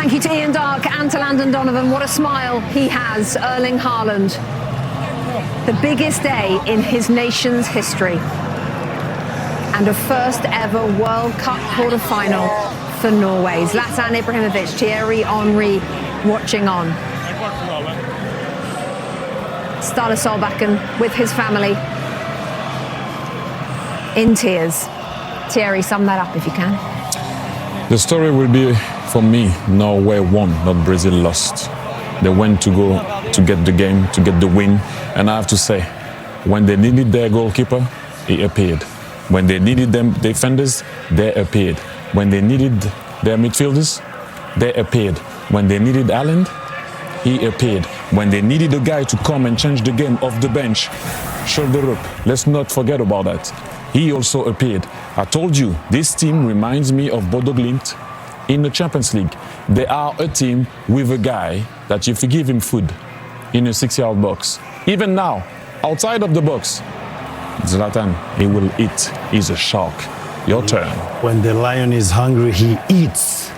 Thank you to Ian Dark and to Landon Donovan. What a smile he has, Erling Haaland. The biggest day in his nation's history. And a first ever World Cup quarter-final for Norway. Zlatan Ibrahimovic, Thierry Henry watching on. Ståle Solbakken with his family in tears. Thierry, sum that up if you can. The story will be, for me, Norway won, not Brazil lost. They went to go to get the game, to get the win. And I have to say, when they needed their goalkeeper, he appeared. When they needed them defenders, they appeared. When they needed their midfielders, they appeared. When they needed HAALAND, he appeared. When they needed a guy to come and change the game off the bench, shoulder up, let's not forget about that. He also appeared. I told you, this team reminds me of Bodo Glimt in the Champions League. They are a team with a guy that if you give him food in a 6-yard box, even now, outside of the box, Zlatan, he will eat. He's a shark. Your turn. When the lion is hungry, he eats.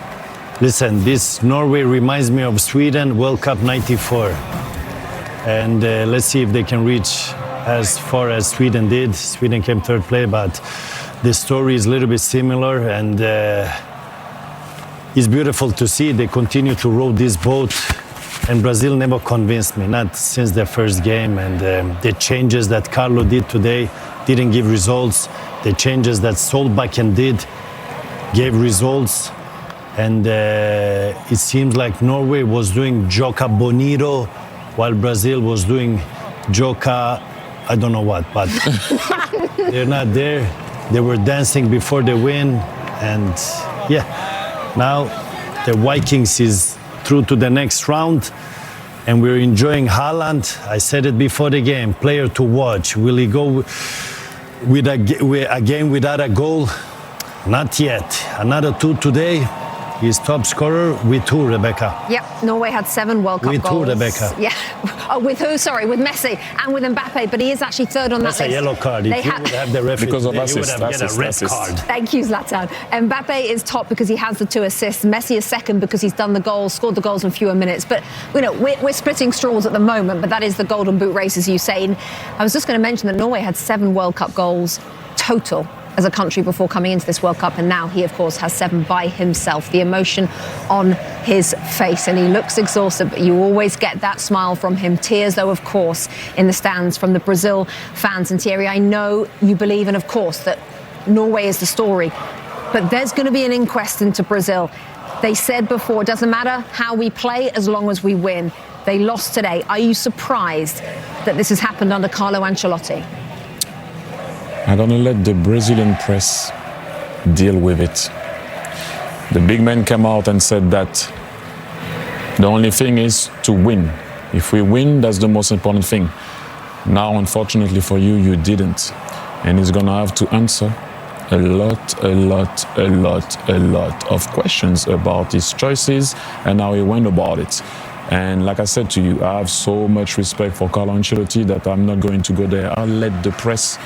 Listen, this Norway reminds me of Sweden, World Cup '94. And let's see if they can reach as far as Sweden did. Sweden came third place, but the story is a little bit similar, and it's beautiful to see. They continue to row this boat, and Brazil never convinced me, not since their first game. And the changes that Carlo did today didn't give results. The changes that Solbakken did gave results. And it seems like Norway was doing Joca Bonito, while Brazil was doing Joca, I don't know what, but they're not there. They were dancing before the win. And yeah, now the Vikings is through to the next round. And we're enjoying HAALAND. I said it before the game, player to watch. Will he go with a game without a goal? Not yet. Another 2 today. He's top scorer with who, Rebecca? Yep, Norway had 7 World Cup goals. With who, Rebecca? Yeah, oh, with who? Sorry, with Messi and with Mbappe, but he is actually third on that list. That's a yellow card. If you would have the referee because of today, you would assist, have get a red card. Thank you, Zlatan. Mbappe is top because he has the 2 assists. Messi is second because he's done the goals, scored the goals in fewer minutes. But, you know, we're splitting straws at the moment, but that is the Golden Boot race, as you say. And I was just going to mention that Norway had 7 World Cup goals total as a country before coming into this World Cup, and now he, of course, has 7 by himself. The emotion on his face, and he looks exhausted, but you always get that smile from him. Tears, though, of course, in the stands from the Brazil fans. And Thierry, I know you believe in, of course, that Norway is the story, but there's going to be an inquest into Brazil. They said before, it doesn't matter how we play as long as we win. They lost today. Are you surprised that this has happened under Carlo Ancelotti? I'm going to let the Brazilian press deal with it. The big man came out and said that the only thing is to win. If we win, that's the most important thing. Now, unfortunately for you, you didn't. And he's going to have to answer a lot of questions about his choices and how he went about it. And like I said to you, I have so much respect for Carlo Ancelotti that I'm not going to go there. I'll let the press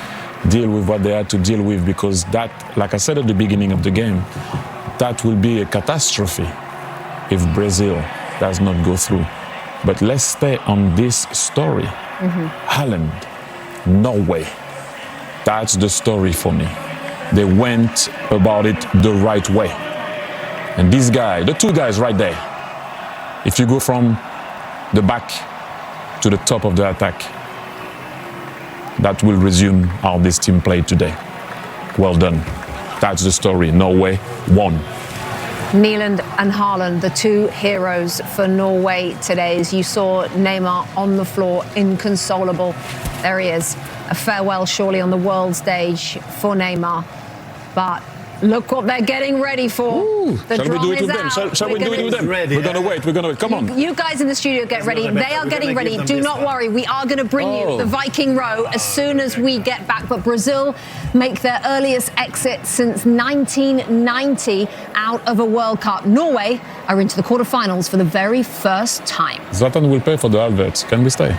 deal with what they had to deal with, because that, like I said at the beginning of the game, that will be a catastrophe if Brazil does not go through. But let's stay on this story. HAALAND, Norway. That's the story for me. They went about it the right way. And this guy, the 2 guys right there, if you go from the back to the top of the attack, that will resume how this team played today. Well done. That's the story. Norway won. Nyland and HAALAND, the 2 heroes for Norway today. As you saw Neymar on the floor, inconsolable. There he is. A farewell surely on the world stage for Neymar. But look what they're getting ready for. Ooh, the shall we do it with them? Shall we do it with them? Ready, we're going to wait. We're going to wait. Come on. You guys in the studio get ready. They are getting ready. Do not worry. We are going to bring you the Viking row as soon as we get back. But Brazil make their earliest exit since 1990 out of a World Cup. Norway are into the quarterfinals for the very first time. Zlatan will pay for the adverts. Can we stay?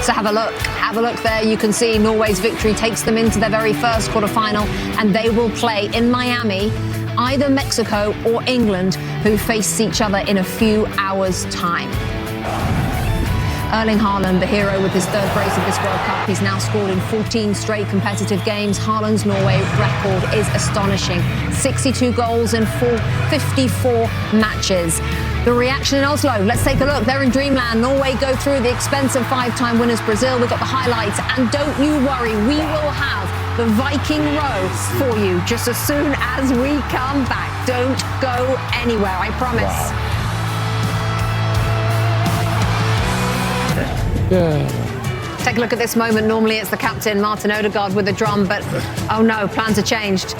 So have a look Have a look there. You can see Norway's victory takes them into their very first quarterfinal, and they will play in Miami either Mexico or England, who face each other in a few hours' time. Erling Haaland, the hero with his third brace of this World Cup. He's now scored in 14 straight competitive games. Haaland's Norway record is astonishing. 62 goals in 54 matches. The reaction in Oslo, let's take a look. They're in dreamland. Norway go through the expensive five-time winners Brazil. We've got the highlights. And don't you worry, we will have the Viking row for you just as soon as we come back. Don't go anywhere, I promise. Wow. Yeah. Take a look at this moment. Normally it's the captain, Martin Odegaard, with the drum, but oh no, plans are changed.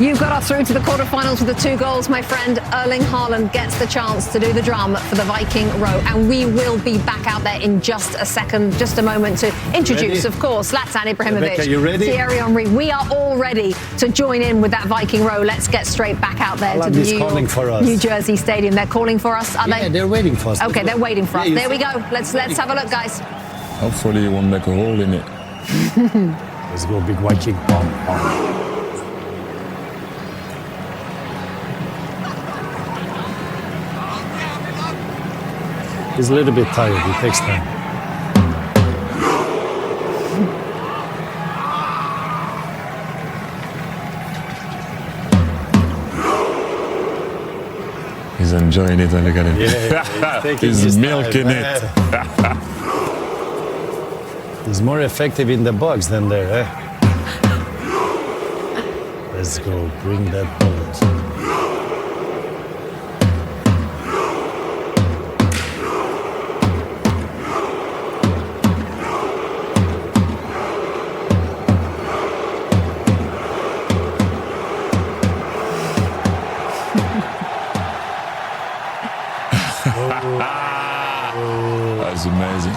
You've got us through to the quarterfinals with the 2 goals, my friend. Erling Haaland gets the chance to do the drum for the Viking row, and we will be back out there in just a second, just a moment to introduce, of course, Zlatan Ibrahimovic, Rebecca, you ready? Thierry Henry. We are all ready to join in with that Viking row. Let's get straight back out there to the New Jersey Stadium. They're calling for us, are they? Yeah, they're waiting for us. Okay, they're waiting for us. Yeah, there we go. Let's have a look, guys. Hopefully, you won't make a hole in it. Let's go, big Viking. He's a little bit tired. It takes time. He's enjoying it. Look at him. Yeah, he's milking it. He's more effective in the box than there. Let's go. Bring that ball. That's amazing.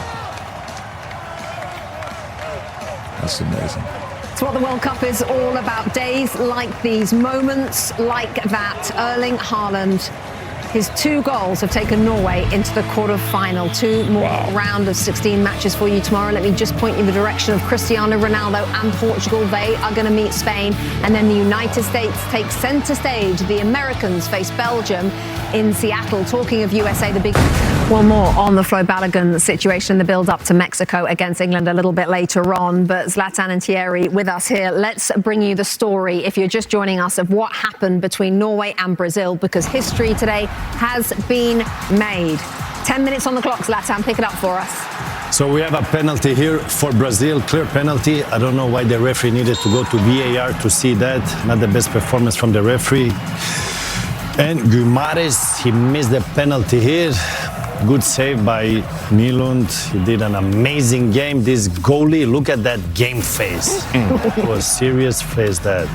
That's amazing. It's what the World Cup is all about. Days like these, moments like that. Erling Haaland, his 2 goals have taken Norway into the quarter-final. 2 more round of 16 matches for you tomorrow. Let me just point you in the direction of Cristiano Ronaldo and Portugal. They are going to meet Spain. And then the United States take centre stage. The Americans face Belgium in Seattle. Talking of USA, the big... Well, more on the Flo Balogun situation, the build-up to Mexico against England a little bit later on. But Zlatan and Thierry with us here. Let's bring you the story, if you're just joining us, of what happened between Norway and Brazil, because history today has been made. 10 minutes on the clock, Zlatan, pick it up for us. So we have a penalty here for Brazil, clear penalty. I don't know why the referee needed to go to VAR to see that. Not the best performance from the referee. And Guimarães, he missed the penalty here. Good save by Nylund. He did an amazing game. This goalie, look at that game face. It was serious face that.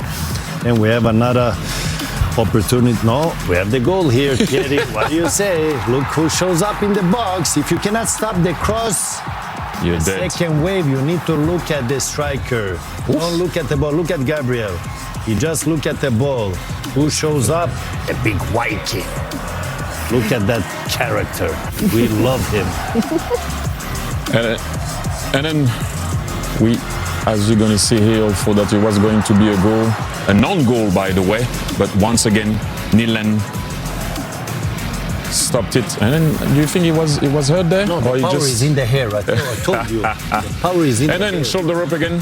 And we have another opportunity. No, we have the goal here, Thierry. What do you say? Look who shows up in the box. If you cannot stop the cross, You're dead. second wave, you need to look at the striker. Don't look at the ball. Look at Gabriel. You just look at the ball. Who shows up? A big white kid. Look at that character. We love him. And then we, as you're going to see here, thought that it was going to be a goal, a non-goal, by the way. But once again, Nyland stopped it. And then, do you think it was hurt there? No, the power is in the hair. I told you. The power is in the hair. And then shoulder up again.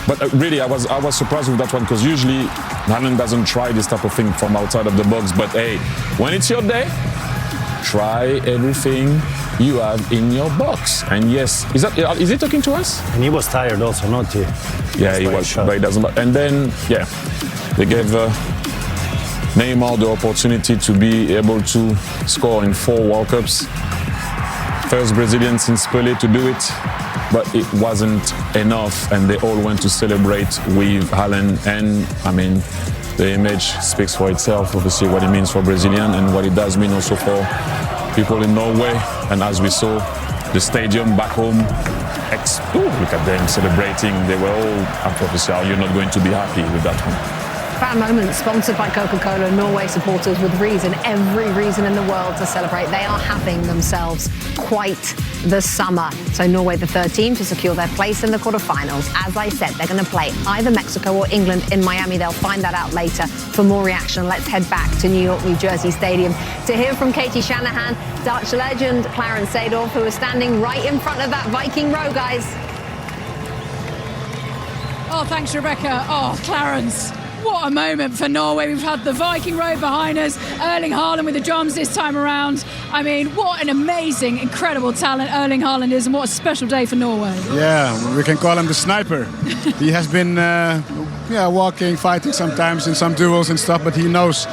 But really, I was surprised with that one, because usually Haaland doesn't try this type of thing from outside of the box. But hey, when it's your day, try everything you have in your box. And yes, is he talking to us? And he was tired also, not he? Yeah, he was, but he doesn't. And then, yeah, they gave Neymar the opportunity to be able to score in 4 World Cups. First Brazilian since Pelé to do it. But it wasn't enough, and they all went to celebrate with Haaland. And I mean, the image speaks for itself, obviously, what it means for Brazilian and what it does mean also for people in Norway. And as we saw, the stadium back home, look at them celebrating. They were all, obviously, you're not going to be happy with that one. Fan moment sponsored by Coca-Cola. Norway supporters with reason, every reason in the world to celebrate. They are having themselves quite the summer. So Norway, the third team to secure their place in the quarterfinals. As I said, they're going to play either Mexico or England in Miami. They'll find that out later. For more reaction, let's head back to New York, New Jersey Stadium to hear from Katie Shanahan, Dutch legend Clarence Seedorf, who is standing right in front of that Viking row, guys. Oh, thanks, Rebecca. Oh, Clarence. What a moment for Norway. We've had the Viking road behind us, Erling Haaland with the drums this time around. I mean, what an amazing, incredible talent Erling Haaland is, and what a special day for Norway. Yeah, we can call him the sniper. He has been walking, fighting sometimes in some duels and stuff, but he knows,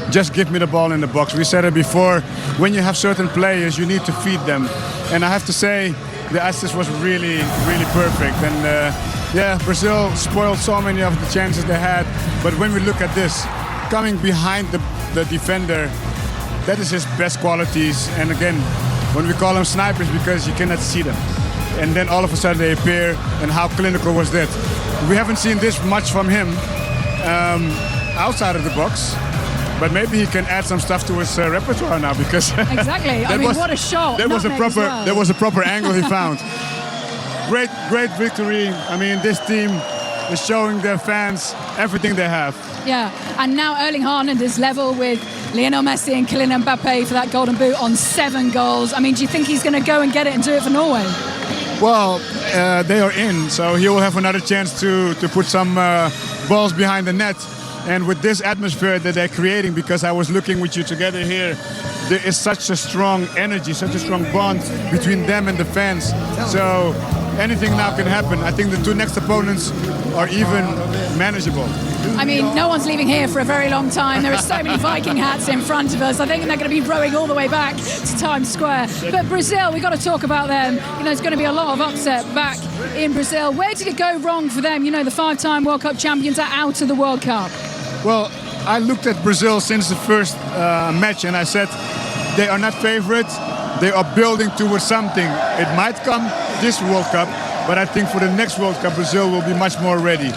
just give me the ball in the box. We said it before, when you have certain players, you need to feed them. And I have to say, the assist was really, really perfect. And Brazil spoiled so many of the chances they had. But when we look at this, coming behind the defender, that is his best qualities. And again, when we call them snipers, because you cannot see them. And then all of a sudden they appear, and how clinical was that? We haven't seen this much from him outside of the box. But maybe he can add some stuff to his repertoire now, because exactly. I mean, what a shot! There was a proper angle he found. Great victory. I mean, this team is showing their fans everything they have. Yeah, and now Erling Haaland is level with Lionel Messi and Kylian Mbappe for that Golden Boot on 7 goals. I mean, do you think he's going to go and get it and do it for Norway? Well, they are in, so he will have another chance to put some balls behind the net. And with this atmosphere that they're creating, because I was looking with you together here, there is such a strong energy, such a strong bond between them and the fans. So anything now can happen. I think the 2 next opponents are even manageable. I mean, no one's leaving here for a very long time. There are so many Viking hats in front of us. I think they're going to be rowing all the way back to Times Square. But Brazil, we've got to talk about them. You know, there's going to be a lot of upset back in Brazil. Where did it go wrong for them? You know, the 5-time World Cup champions are out of the World Cup. Well, I looked at Brazil since the first match, and I said they are not favorites. They are building towards something. It might come this World Cup, but I think for the next World Cup, Brazil will be much more ready.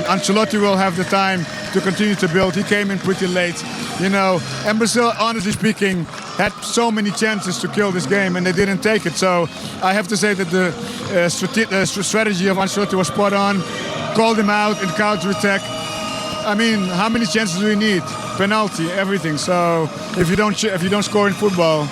Ancelotti will have the time to continue to build. He came in pretty late, you know. And Brazil, honestly speaking, had so many chances to kill this game, and they didn't take it. So I have to say that the strategy of Ancelotti was spot on. Called him out in counter-attack. I mean, how many chances do we need? Penalty, everything. So if you don't score in football,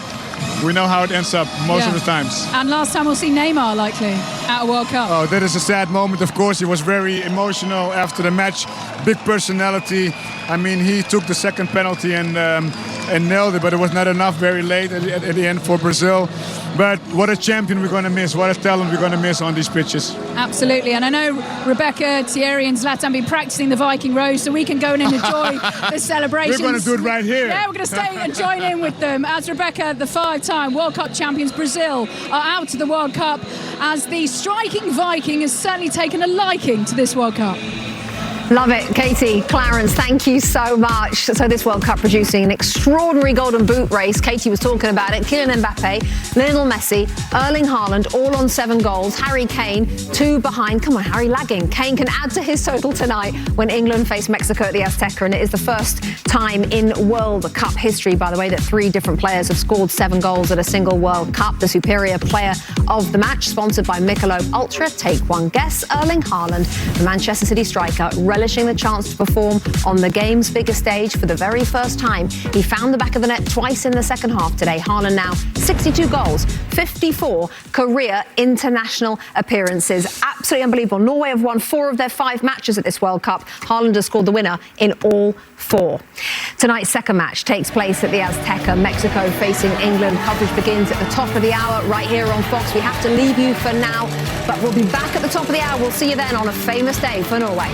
we know how it ends up most of the times. And last time we'll see Neymar likely at a World Cup. Oh, that is a sad moment, of course. He was very emotional after the match. Big personality. I mean, he took the second penalty and nailed it, but it was not enough very late at the end for Brazil. But what a champion we're going to miss. What a talent we're going to miss on these pitches. Absolutely. And I know Rebecca, Thierry and Zlatan have been practicing the Viking row, so we can go in and enjoy the celebrations. We're going to do it right here. Yeah, we're going to stay and join in with them. As Rebecca, the 5-time World Cup champions, Brazil, are out of the World Cup, as the striking Viking has certainly taken a liking to this World Cup. Love it. Katie, Clarence, thank you so much. So this World Cup producing an extraordinary Golden Boot race. Katie was talking about it. Kylian Mbappe, Lionel Messi, Erling Haaland, all on 7 goals. Harry Kane, 2 behind. Come on, Harry lagging. Kane can add to his total tonight when England face Mexico at the Azteca. And it is the first time in World Cup history, by the way, that 3 different players have scored 7 goals at a single World Cup. The superior player of the match, sponsored by Michelob Ultra. Take one guess. Erling Haaland, the Manchester City striker, relishing the chance to perform on the game's biggest stage for the very first time. He found the back of the net twice in the second half today. Haaland now 62 goals, 54 career international appearances. Absolutely unbelievable. Norway have won 4 of their 5 matches at this World Cup. Haaland has scored the winner in all 4. Tonight's second match takes place at the Azteca. Mexico facing England. Coverage begins at the top of the hour right here on Fox. We have to leave you for now, but we'll be back at the top of the hour. We'll see you then on a famous day for Norway.